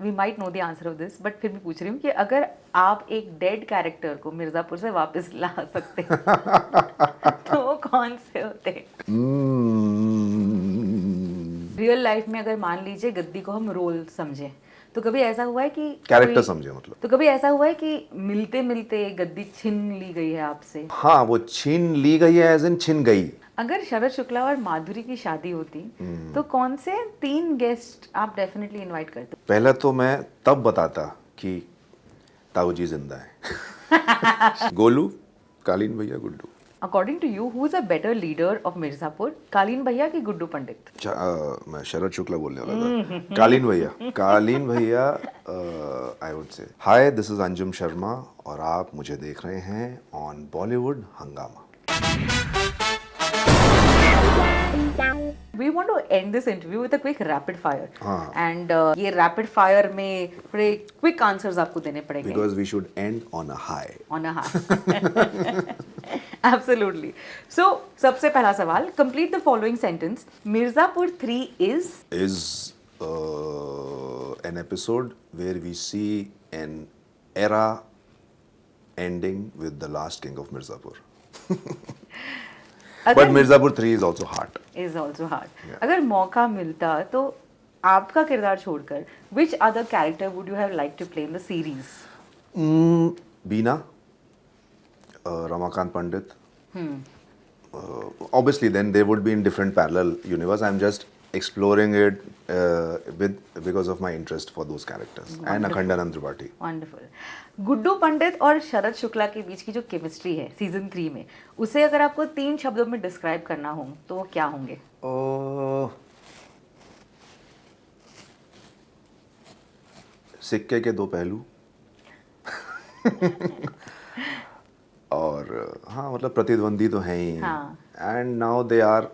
We might know the answer of this, but फिर भी पूछ रही हूँ कि अगर आप एक डेड कैरेक्टर को मिर्जापुर से वापस ला सकते तो वो कौन से होते? रियल लाइफ में अगर मान लीजिए गद्दी को हम रोल समझे, तो कभी ऐसा हुआ है कि कैरेक्टर समझे मतलब? तो कभी ऐसा हुआ है कि मिलते मिलते गद्दी छीन ली गई है आपसे? हाँ, वो छीन ली गई है एज इन छिन गई। अगर शरद शुक्ला और माधुरी की शादी होती तो कौन से 3 गेस्ट आप डेफिनेटली इनवाइट करते? पहले तो मैं तब बताता कि ताऊ जी जिंदा है। Golu, Kaleen Bhaiya, Guddu. According to you, who is a better leader of Mirzapur, Kaleen Bhaiya की गुड्डू पंडित? मैं शरद शुक्ला बोलने वाला था। कालीन भैया, कालीन भैया। आई वुड से हाय, दिस इज अंजुम शर्मा और आप मुझे देख रहे हैं ऑन बॉलीवुड हंगामा। We want to end this interview with a quick rapid fire. हाँ. And ये rapid fire में थोड़े quick answers आपको देने पड़ेंगे. Because we should end on a high. On a high. Absolutely. So सबसे पहला सवाल, complete the following sentence. Mirzapur 3 is an episode where we see an era ending with the last king of Mirzapur. But Mirzapur 3 is also hard. Is also hard. Yeah. अगर मौका मिलता तो आपका किरदार छोड़कर which other character would you have liked to play in the series? Beena, Ramakant Pandit. Obviously, then they would be in different parallel universe. I'm just exploring it because of my interest for those characters. Wonderful. And Akhandanand Tripathi. Wonderful. Guddu Pandit और शरद शुक्ला के बीच की जो chemistry है season 3 में, उसे अगर आपको 3 शब्दों में डिस्क्राइब करना हो तो वो क्या होंगे? सिक्के के दो पहलू। और हाँ, मतलब प्रतिद्वंदी तो हैं ही। And now they are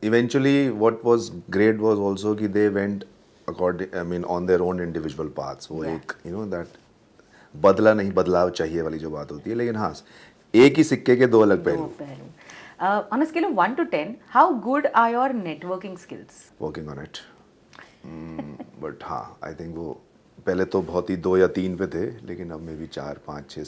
eventually, what was great was also कि they went according, I mean on their own individual paths. वो एक दैट बदला नहीं, बदलाव चाहिए वाली जो बात होती है। लेकिन हाँ, एक ही सिक्के के दो अलग पहलू। On a scale of 1 to 10, how good are your networking skills? Working on it. But हाँ, आई थिंक वो पहले तो बहुत ही 2 या 3 पे थे, लेकिन अब मे भी 4, 5, 6,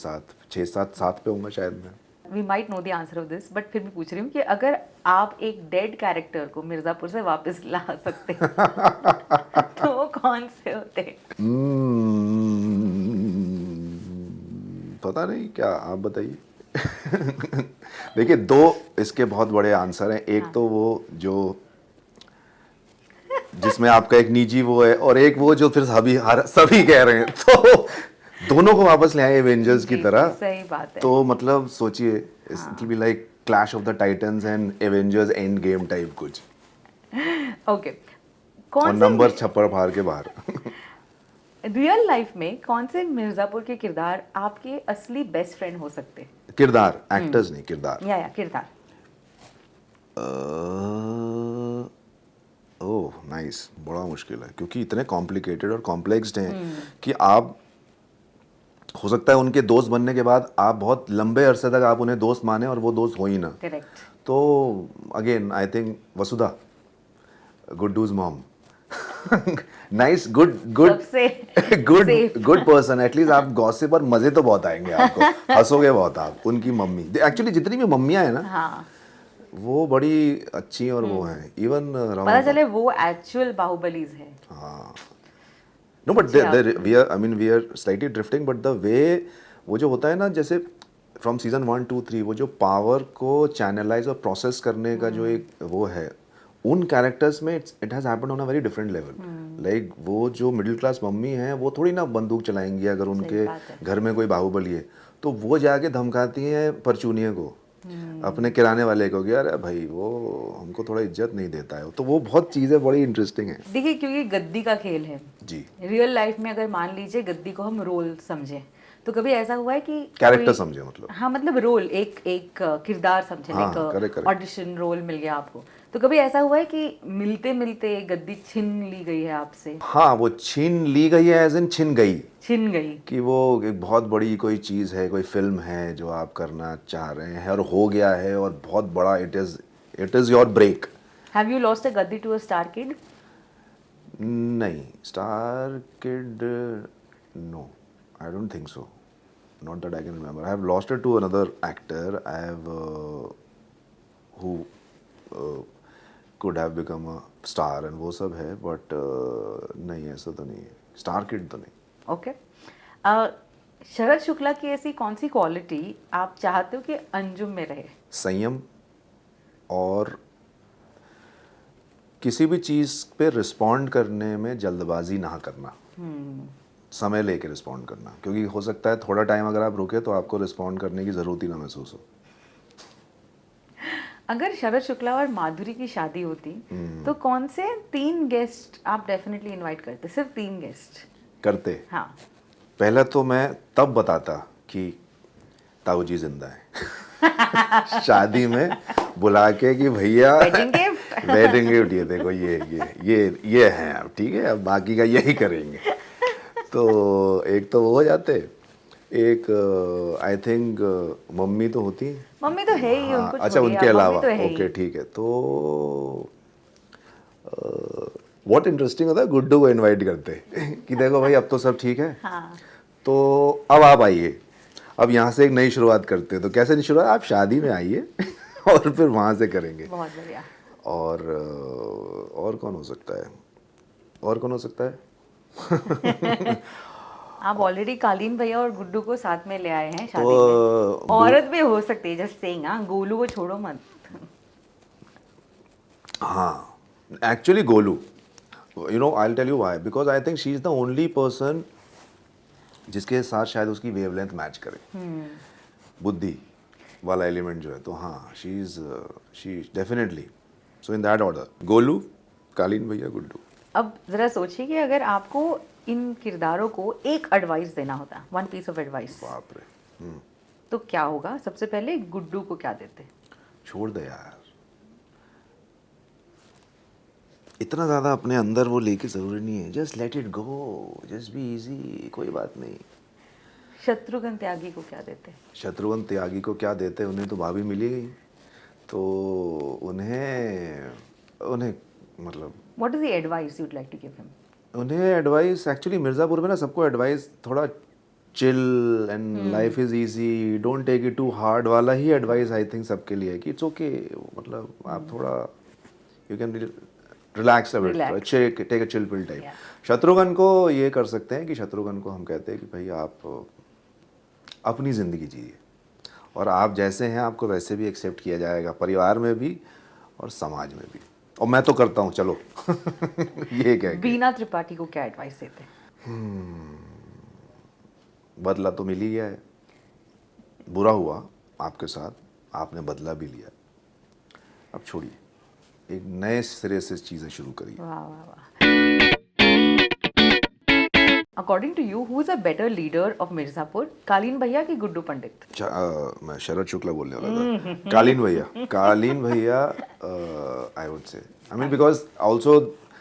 7 पे होऊंगा शायद मैं। We might know the answer of this, but फिर भी पूछ रही हूँ कि अगर आप एक डेड कैरेक्टर को मिर्जापुर से वापस ला सकते तो वो कौन से होते? पता नहीं, क्या आप बताइए। देखिए, 2 इसके बहुत बड़े आंसर हैं। एक तो वो जो जिसमें आपका एक निजी वो है, और एक वो जो फिर सभी कह रहे हैं। तो दोनों को वापस ले आए एवेंजर्स की तरह। सही बात है। तो मतलब सोचिए, it will be like clash of the Titans and Avengers end game type कुछ। ओके। और नंबर छप्पर फाड़ के बाहर। रियल लाइफ में कौन से मिर्जापुर के किरदार आपके असली बेस्ट फ्रेंड हो सकते हैं? किरदार, एक्टर्स नहीं, किरदार। या किरदार। ओह नाइस, बड़ा मुश्किल है क्योंकि इतने कॉम्प्लिकेटेड और कॉम्प्लेक्स्ड हैं कि आप, हो सकता है उनके दोस्त बनने के बाद आप बहुत लंबे अरसे तक आप उन्हें दोस्त माने और वो दोस्त हो ही ना। करेक्ट। तो again I think Vasudha, Guddu's mom. Nice, good person. At least आप गॉसिप और मजे तो बहुत आएंगे आपको, हंसोगे बहुत आप। उनकी मम्मी, एक्चुअली जितनी भी मम्मियां हैं ना, हाँ, वो बड़ी अच्छी और वो हैं। इवन पता चले वो एक्चुअल बाहुबलीज है। हाँ, no but we are slightly drifting, but the way वो जो होता है ना, जैसे फ्रॉम सीजन 1, 2, 3 वो जो पावर को चैनलाइज और प्रोसेस करने का जो एक वो है, उन कैरेक्टर्स में it has happened on a very different level. Like वो जो मिडिल क्लास मम्मी हैं, वो थोड़ी ना बंदूक चलाएंगी अगर उनके घर में कोई बाहुबली है। तो वो जाके धमकाती हैं परचूनिया को, अपने किराने वाले को, कि अरे भाई वो हमको थोड़ा इज्जत नहीं देता है। तो वो बहुत चीज़ें बड़ी इंटरेस्टिंग है। देखिए, क्योंकि गद्दी का खेल है जी। रियल लाइफ में अगर मान लीजिए गद्दी को हम रोल समझे, तो कभी ऐसा हुआ है कि कैरेक्टर समझे मतलब? हाँ, मतलब रोल, एक किरदार समझे, एक ऑडिशन रोल मिल गया आपको, तो कभी ऐसा हुआ है कि मिलते मिलते गद्दी छीन ली गई है आपसे? हाँ, वो छीन ली गई है एज इन छिन गई कि वो एक बहुत बड़ी कोई चीज़ है, कोई फिल्म है जो आप करना चाह रहे हैं और हो गया है और बहुत बड़ा, it is your break. Have you lost a gaddi to a star kid? नहीं, star kid, no, I don't think so, not that I can remember. I have lost it to another actor. I have who could have become a star and वो सब है, but नहीं, ऐसा तो नहीं है. Star kid तो नहीं. ओके. शरद शुक्ला की ऐसी कौन सी क्वालिटी आप चाहते हो कि अंजुम में रहे? संयम और किसी भी चीज़ पे रिस्पॉन्ड करने में जल्दबाजी ना करना. समय लेके रिस्पॉन्ड करना, क्योंकि हो सकता है थोड़ा टाइम अगर आप रुके तो आपको रिस्पॉन्ड करने की ज़रूरत ही ना महसूस हो. अगर शरद शुक्ला और माधुरी की शादी होती तो कौन से 3 गेस्ट आप डेफिनेटली इनवाइट करते? सिर्फ 3 गेस्ट करते. हाँ. पहला तो मैं तब बताता कि ताऊ जी जिंदा है शादी में बुला के कि भैया वेडिंग गिफ्ट. वेडिंग गिफ्ट ये देखो, ये हैं अब, ठीक है, अब बाकी का यही करेंगे. तो एक तो वो हो जाते. एक आई थिंक मम्मी तो होती. मम्मी तो है ही. हाँ, उनको अच्छा, छोड़िए, उनके अब अलावा मम्मी तो है ही. ओके, ठीक है. तो व्हाट इंटरेस्टिंग होता है, गुड्डू को इनवाइट करते कि देखो भाई अब तो सब ठीक है. हाँ. तो अब आप आइए, अब यहाँ से एक नई शुरुआत करते हैं. तो कैसे नई शुरुआत, आप शादी में आइए और फिर वहाँ से करेंगे. बहुत बढ़िया. और कौन हो सकता है, और कौन हो सकता है? आप ऑलरेडी कालीन भैया और गुड्डू को साथ में ले आए हैं शादी तो में. औरत भी हो सकती है, जस्ट सेइंग. हाँ, गोलू को छोड़ो मत. हाँ, actually Golu, you know, I will tell you why. Because I think she is the only person जिसके साथ शायद उसकी वेवलेंथ मैच करे. बुद्धि वाला एलिमेंट जो है, तो हाँ, she definitely. So in that order, Golu, Kaleen Bhaiya, Guddu. अब जरा सोचिए कि अगर आपको इन किरदारों को एक एडवाइस देना होता, 1 पीस ऑफ एडवाइस, बाप रे. तो क्या होगा? सबसे पहले गुड्डू को क्या देते? छोड़ दे यार, इतना ज़्यादा अपने अंदर वो लेके ज़रूरी नहीं है. Just let it go, just be easy, कोई बात नहीं. शत्रुघ्न त्यागी को क्या देते? शत्रुघ्न त्यागी को क्या देते, उन्हें तो भाभी मिली गई, तो उन्हें मतलब what is the advice you'd like to give him? उन्हें एडवाइस, एक्चुअली मिर्ज़ापुर में ना सबको एडवाइस थोड़ा chill and life is easy, don't take it too hard वाला ही एडवाइस आई थिंक सबके लिए, कि इट्स ओके. मतलब आप थोड़ा, you can relax a bit, take a chill pill type. Shatrughan को ये कर सकते हैं कि शत्रुघ्न को हम कहते हैं कि भाई आप अपनी ज़िंदगी जिए, और आप जैसे हैं आपको वैसे भी एक्सेप्ट किया जाएगा, परिवार में भी और समाज में भी. और मैं तो करता हूँ, चलो. ये कह के बीना त्रिपाठी को क्या एडवाइस देते? बदला तो मिल ही गया है, बुरा हुआ आपके साथ, आपने बदला भी लिया, अब छोड़िए, एक नए सिरे से चीज़ें शुरू करिए. वाह वाह वाह. According to you, who is a better leader of Mirzapur, Kaleen Bhaiya की गुड्डू पंडित? मैं शरद शुक्ला बोलने वाला था. कालीन भैया, I would say, I mean, because also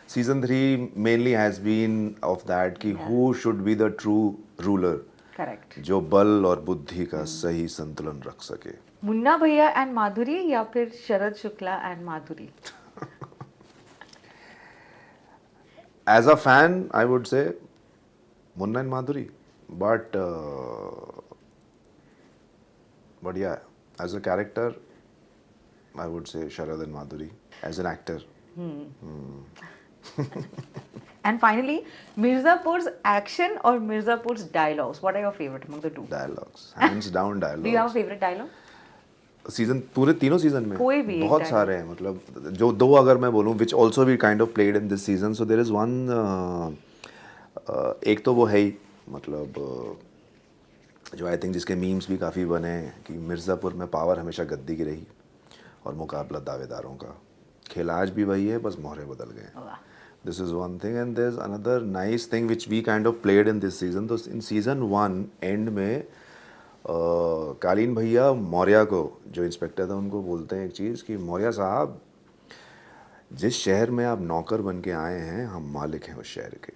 season 3 mainly has been of that कि who should be the true ruler, correct, जो बल और बुद्धि का सही संतुलन रख सके. मुन्ना भैया एंड माधुरी या फिर Sharad Shukla and Madhuri? As a fan, I would say Munna and Madhuri, but yeah, as a character, I would say Sharad and Madhuri. As an actor, And finally, Mirzapur's action or Mirzapur's dialogues, what are your favorite among the two? dialogues, hands down dialogues. Do you have a favorite dialogue? Season, पूरे तीनों season में कोई भी एक बहुत dialogue. सारे हैं. मतलब जो दो अगर मैं बोलूँ, which also we kind of played in this season. So there is one, एक तो वो है ही, मतलब जो आई थिंक जिसके मीम्स भी काफ़ी बने हैं, कि मिर्ज़ापुर में पावर हमेशा गद्दी की रही और मुकाबला दावेदारों का. खेल आज भी वही है, बस मोहरे बदल गए. वाह. This is one thing, and there's another nice thing which we kind of played in this season. तो in season 1 end में कालीन भैया मौर्य को, जो इंस्पेक्टर था, उनको बोलते हैं एक चीज़ कि मौर्य साहब, जिस शहर में आप नौकर बन के आए हैं, हम मालिक हैं उस शहर के.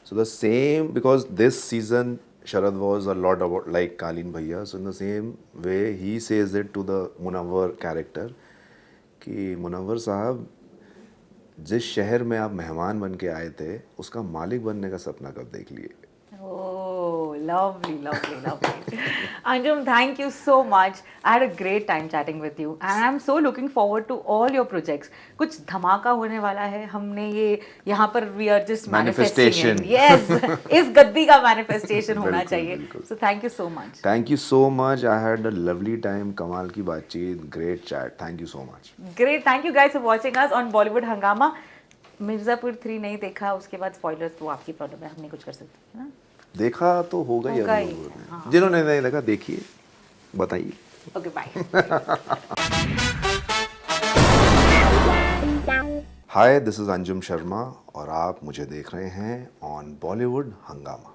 So the same, because this season Sharad was a lot about like कालीन भैया. So in the same way he says it to the Munawwar character कि मुनव्वर साहब, जिस शहर में आप मेहमान बन के आए थे उसका मालिक बनने का सपना कब देख लिए? Oh, lovely, lovely, lovely. Anjum, thank you so much. I had a great time chatting with you, and I'm so looking forward to all your projects. कुछ धमाका होने वाला है. हमने ये यहाँ पर we are just manifesting it. Yes, इस गद्दी का manifestation होना चाहिए. So thank you so much. Thank you so much. I had a lovely time. कमाल की बातचीत. Great chat. Thank you so much. Great. Thank you guys for watching us on Bollywood Hangama. Mirzapur 3 नहीं देखा, उसके बाद spoilers तो आपकी problem है, हम नहीं कुछ कर सकते, है ना? देखा तो होगा ही होगा अब ही, लोगों ने। हाँ। जिन्होंने नहीं देखा देखिए, बताइए। Okay, bye. Hi, this is Anjum Sharma और आप मुझे देख रहे हैं ऑन बॉलीवुड हंगामा।